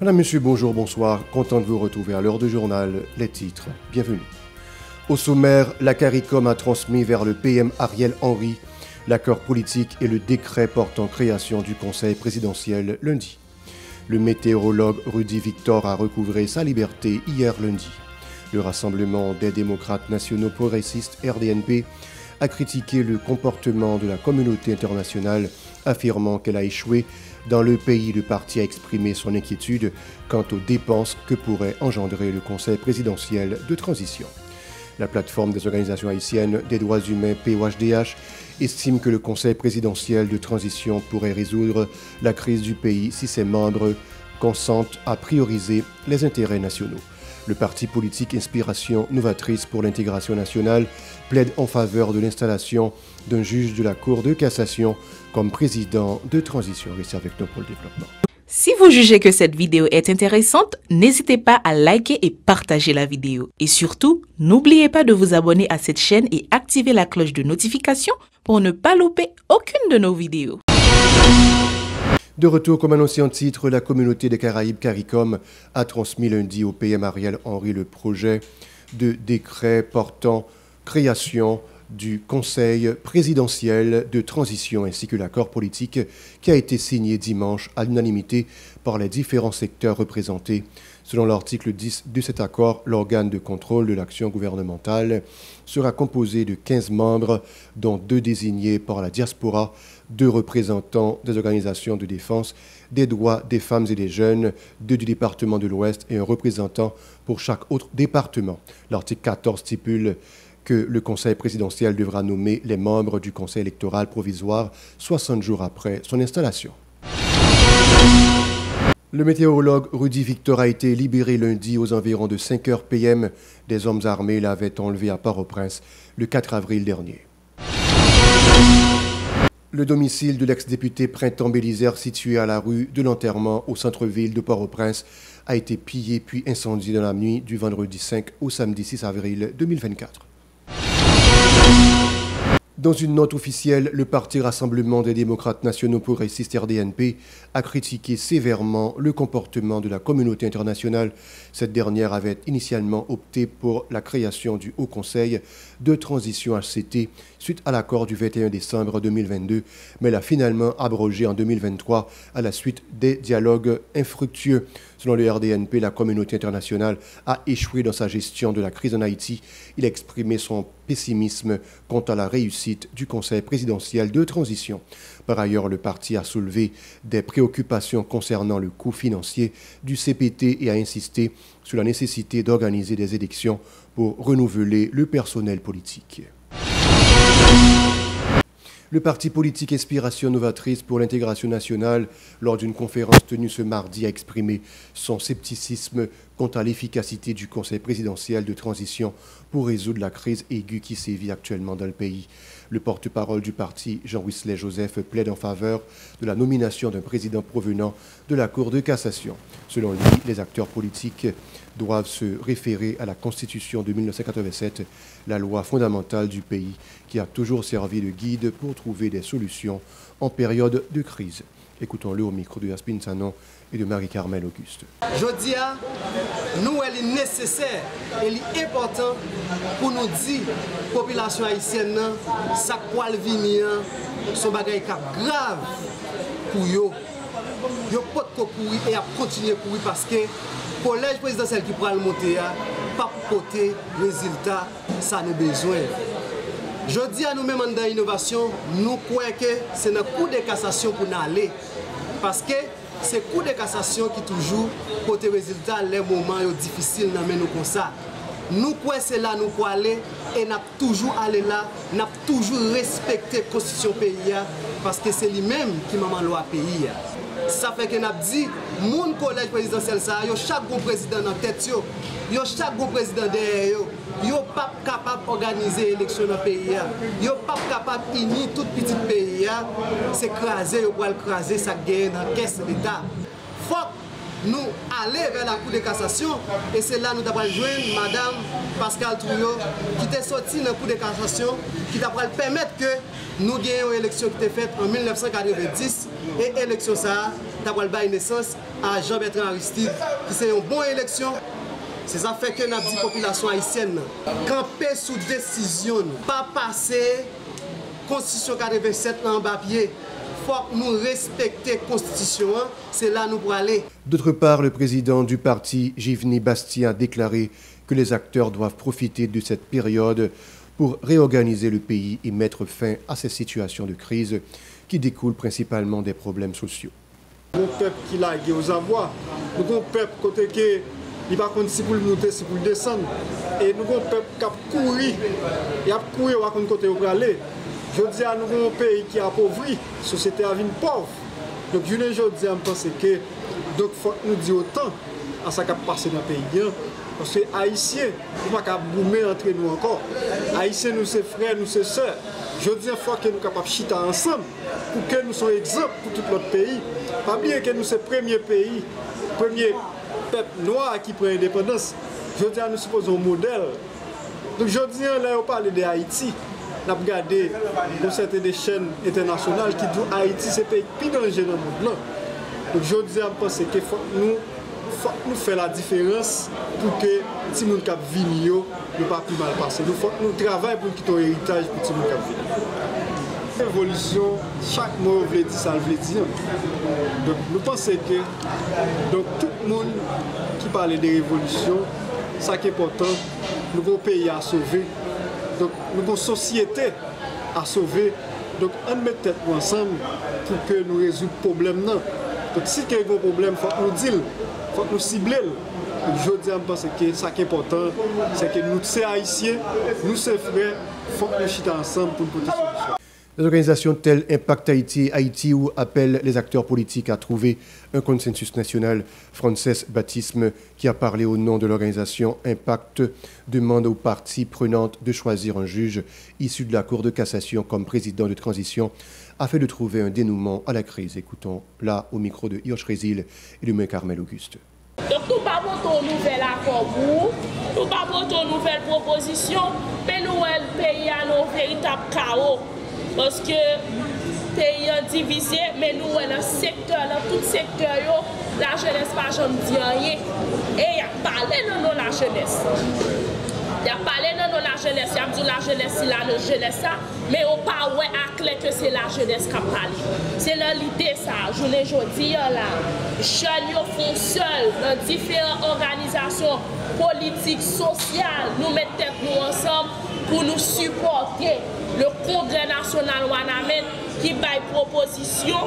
Madame, Monsieur, bonjour, bonsoir. Content de vous retrouver à l'heure du journal. Les titres, bienvenue. Au sommaire, la CARICOM a transmis vers le PM Ariel Henry l'accord politique et le décret portant création du Conseil présidentiel lundi. Le météorologue Rudy Victor a recouvré sa liberté hier lundi. Le Rassemblement des démocrates nationaux progressistes RDNP a critiqué le comportement de la communauté internationale, affirmant qu'elle a échoué. Dans le pays, le parti a exprimé son inquiétude quant aux dépenses que pourrait engendrer le Conseil présidentiel de transition. La plateforme des organisations haïtiennes des droits humains POHDH estime que le Conseil présidentiel de transition pourrait résoudre la crise du pays si ses membres consentent à prioriser les intérêts nationaux. Le parti politique Inspiration Novatrice pour l'intégration nationale plaide en faveur de l'installation d'un juge de la Cour de cassation comme président de transition. Restez avec nous pour le développement. Si vous jugez que cette vidéo est intéressante, n'hésitez pas à liker et partager la vidéo. Et surtout, n'oubliez pas de vous abonner à cette chaîne et activer la cloche de notification pour ne pas louper aucune de nos vidéos. De retour, comme annoncé en titre, la communauté des Caraïbes CARICOM a transmis lundi au PM Ariel Henry le projet de décret portant création du Conseil présidentiel de transition ainsi que l'accord politique qui a été signé dimanche à l'unanimité par les différents secteurs représentés. Selon l'article 10 de cet accord, l'organe de contrôle de l'action gouvernementale sera composé de 15 membres, dont 2 désignés par la diaspora, 2 représentants des organisations de défense des droits des femmes et des jeunes, 2 du département de l'Ouest et un représentant pour chaque autre département. L'article 14 stipule que le Conseil présidentiel devra nommer les membres du Conseil électoral provisoire 60 jours après son installation. Le météorologue Rudy Victor a été libéré lundi aux environs de 5 h PM. Des hommes armés l'avaient enlevé à Port-au-Prince le 4 avril dernier. Le domicile de l'ex-député Printemps Bélisaire, situé à la rue de l'Enterrement au centre-ville de Port-au-Prince, a été pillé puis incendié dans la nuit du vendredi 5 au samedi 6 avril 2024. Dans une note officielle, le Parti Rassemblement des démocrates nationaux progressistes RDNP a critiqué sévèrement le comportement de la communauté internationale. Cette dernière avait initialement opté pour la création du Haut Conseil de transition HCT suite à l'accord du 21 décembre 2022, mais l'a finalement abrogé en 2023 à la suite des dialogues infructueux. Selon le RDNP, la communauté internationale a échoué dans sa gestion de la crise en Haïti. Il a exprimé son pessimisme quant à la réussite du Conseil présidentiel de transition. Par ailleurs, le parti a soulevé des préoccupations concernant le coût financier du CPT et a insisté sur la nécessité d'organiser des élections pour renouveler le personnel politique. Le parti politique Inspiration Novatrice pour l'intégration nationale, lors d'une conférence tenue ce mardi, a exprimé son scepticisme quant à l'efficacité du Conseil présidentiel de transition pour résoudre la crise aiguë qui sévit actuellement dans le pays. Le porte-parole du parti, Jean-Wesley Joseph, plaide en faveur de la nomination d'un président provenant de la Cour de cassation. Selon lui, les acteurs politiques doivent se référer à la Constitution de 1987, la loi fondamentale du pays qui a toujours servi de guide pour trouver des solutions en période de crise. Écoutons-le au micro de Yaspine Sanon et de Marie-Carmel Auguste. Je dis à nous, elle est nécessaire, elle est importante pour nous dire, population haïtienne, ça quoi le venir, son bagage grave pour eux. Ils ne peuvent pas courir et continuer à courir parce que le collège présidentiel qui pourra le monter, pas pour côté résultat, ça nous besoin. Je dis à nous-mêmes dans l'innovation, nous croyons que c'est dans le cours de cassation pour nous aller. Parce que c'est le cours de cassation qui toujours côté résultat, les moments difficiles dans nous comme ça. Nous croyons c'est là nous pour aller et nous toujours aller là, nous toujours respecté la constitution pays parce que c'est lui-même qui m'a loi pays. Ça fait que nous avons dit, mon collège présidentiel, chaque bon président dans la tête, chaque bon président derrière, ils ne sont pas capables d'organiser l'élection dans le pays. Ils ne sont pas capables d'unir tout petit pays. C'est craser, pour craser, ça gagne dans la caisse de l'État. Il faut nous aller vers la Cour de cassation et c'est là que nous avons joindre Madame Pascal Trouillot qui est sortie dans la Cour de cassation qui va permettre que nous gagnions une élection qui était faite en 1990 et l'élection ça d'avoir bail naissance à Jean-Bertrand Aristide, qui c'est une bonne élection. C'est ça fait que notre population haïtienne camper sous décision, pas passer Constitution 87 en papier. Il faut que nous respecter la Constitution, c'est là nous pour aller. D'autre part, le président du parti, Givny Bastien, a déclaré que les acteurs doivent profiter de cette période pour réorganiser le pays et mettre fin à ces situations de crise qui découlent principalement des problèmes sociaux. Nous peuple qui l'a aux abois, nous avons un peuple côté que il va contre si pour le monter, si pour le descendre, et nous avons un peuple qui a couru, il a couru à côté où aller. Je dis à nous avons un pays qui est appauvri, la société a une pauvre. Donc je dis à penser que donc faut nous dire autant à ce qui a passé dans le pays. Parce que les Haïtiens, nous ne pouvons pas boumer entre nous encore. Les Haïtiens, nous sommes frères, nous sommes sœurs. Je dis qu'il faut que nous soyons capables de chiter ensemble pour que nous soyons exemples pour tout notre pays. Pas oublier que nous sommes le premier pays, le premier peuple noir qui prend l'indépendance. Je dis que nous supposons un modèle. Donc je dis là, on parle de Haïti. On a regardé des chaînes internationales qui disent que Haïti c'est le pays le plus dangereux dans le monde. Donc je dis à penser qu'il faut nous faire la différence pour que si nous cap vigno ne pas plus mal passer. Nous travaillons pour quitter l'héritage pour si nous cap vigno. L'évolution, chaque mot veut dire ça veut dire. Donc nous pensons que donc, tout le monde qui parle de révolution, ça qui est important, nous avons un pays à sauver. Donc nous avons une société à sauver. Donc on met tête ensemble pour que nous résoudre le problème. Donc si il y a un problème, il faut que nous disions. Il faut que nous ciblions. Je dis à pense que ce qui est important, c'est que nous sommes haïtiens, nous sommes frères, il faut que nous chitons ensemble pour une solution. Les organisations telles Impact Haïti ou appellent les acteurs politiques à trouver un consensus national. Frances Baptisme, qui a parlé au nom de l'organisation Impact, demande aux parties prenantes de choisir un juge issu de la Cour de cassation comme président de transition afin de trouver un dénouement à la crise. Écoutons là au micro de Hirsch Résil et de M. Carmel Auguste. Donc nous ne parlons pas de nouvel accord pour nous ne parlons pas de nouvelle proposition, mais nous, le pays a un véritable chaos. Parce que le pays est divisé, mais nous, dans le secteur, dans tout secteur, la jeunesse n'a jamais dit rien. Et il a parlé de la jeunesse. Il a parlé de la jeunesse, il a dit la jeunesse, c'est la jeunesse, mais on pas clair que c'est la jeunesse qui a parlé. C'est l'idée ça, je l'ai dit là. Jeunes font seuls dans différentes organisations politiques, sociales, nous mettons nous ensemble pour nous supporter le Congrès national Wanamet qui baille proposition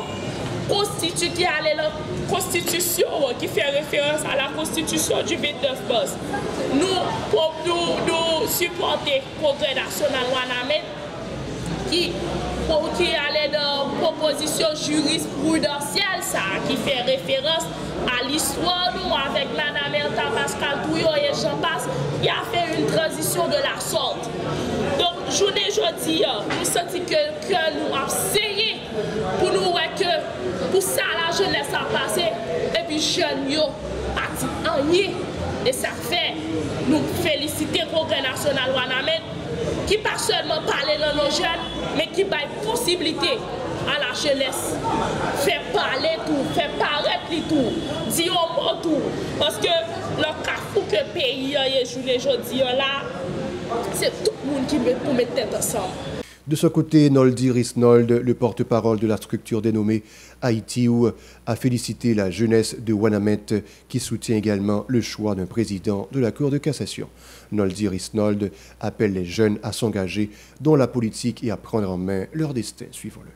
qui allait la constitution qui fait référence à la constitution du 29 mars. Nous supporter le Congrès national Wanamet qui allait dans proposition jurisprudentielle ça, qui fait référence à l'histoire nous avec Mme Erta Pascal Touyo et Jean Passe, qui a fait une transition de la sorte. Donc, journée jeudi, nous sentons que nous avons essayé pour nous voir que pour ça la jeunesse a passé et puis jeunes yo parti en rien. Et ça fait nous féliciter le Congrès national Wanamet qui pas seulement parler dans nos jeunes, mais qui a une possibilité à la jeunesse. Faire parler tout, faire paraître tout, dire au mot tout. Parce que le cas fou que le pays est joué aujourd'hui là, c'est tout le monde qui met pour mettre tête ensemble. De son côté, Noldy Risnold, le porte-parole de la structure dénommée Haïti, a félicité la jeunesse de Wanamet qui soutient également le choix d'un président de la Cour de cassation. Noldy Risnold appelle les jeunes à s'engager dans la politique et à prendre en main leur destin. Suivons-le.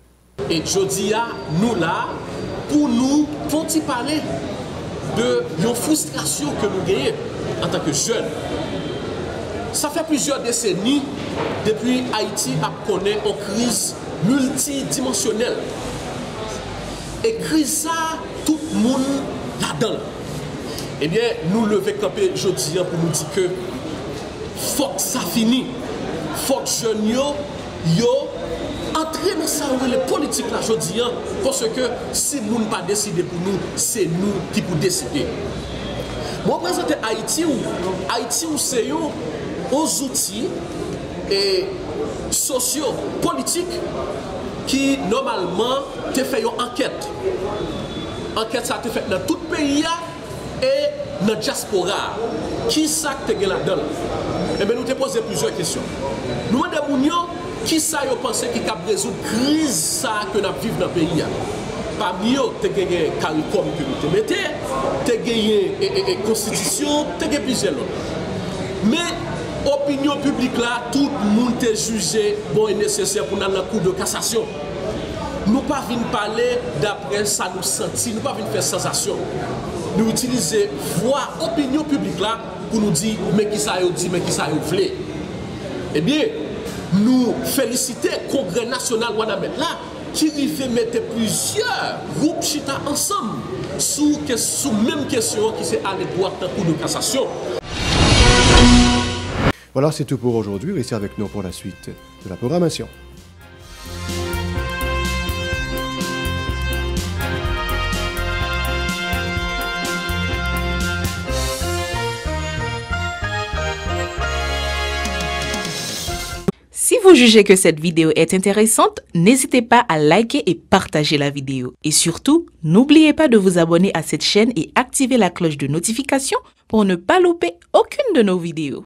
Et je dis à nous là, pour nous, faut-il parler de nos frustrations que nous gagnons en tant que jeunes. Ça fait plusieurs décennies depuis Haïti a connu une crise multidimensionnelle. Et crise ça, tout le monde là-dedans. Eh bien, nous levons campé aujourd'hui pour nous dire que faut que ça finisse. Faut que jeunes yo entrer dans ça les politiques là aujourd'hui parce que si nous ne pas décider pour nous, c'est nous qui pour décider. Moi présenter Haïti ou c'est aux outils et sociaux, politiques qui normalement te fait une enquête. enquête ça a été faite dans tout le pays et dans la diaspora. Qui ça que tu as là-dedans? Eh bien, nous te posé plusieurs questions. Nous demandons qui ça vous pensez qui a résoudre la crise ça que nous vivons dans le pays. Parmi eux, tu as gagné CARICOM que nous te mettez, tu as gagné Constitution, tu as gagné plusieurs autres. Mais opinion publique là, tout le monde est jugé bon et nécessaire pour aller dans la cour de cassation. Nous ne pas venir parler d'après ça nous sentir, nous ne pas venir faire sensation. Nous utilisons voix opinion publique là pour nous dire mais qui ça dit, mais qui ça voulait. Eh bien, nous félicitons le Congrès national Wanamet là qui fait mettre plusieurs groupes chita ensemble sous même question qui c'est aller droit dans la cour de cassation. Voilà, c'est tout pour aujourd'hui. Restez avec nous pour la suite de la programmation. Si vous jugez que cette vidéo est intéressante, n'hésitez pas à liker et partager la vidéo. Et surtout, n'oubliez pas de vous abonner à cette chaîne et activer la cloche de notification pour ne pas louper aucune de nos vidéos.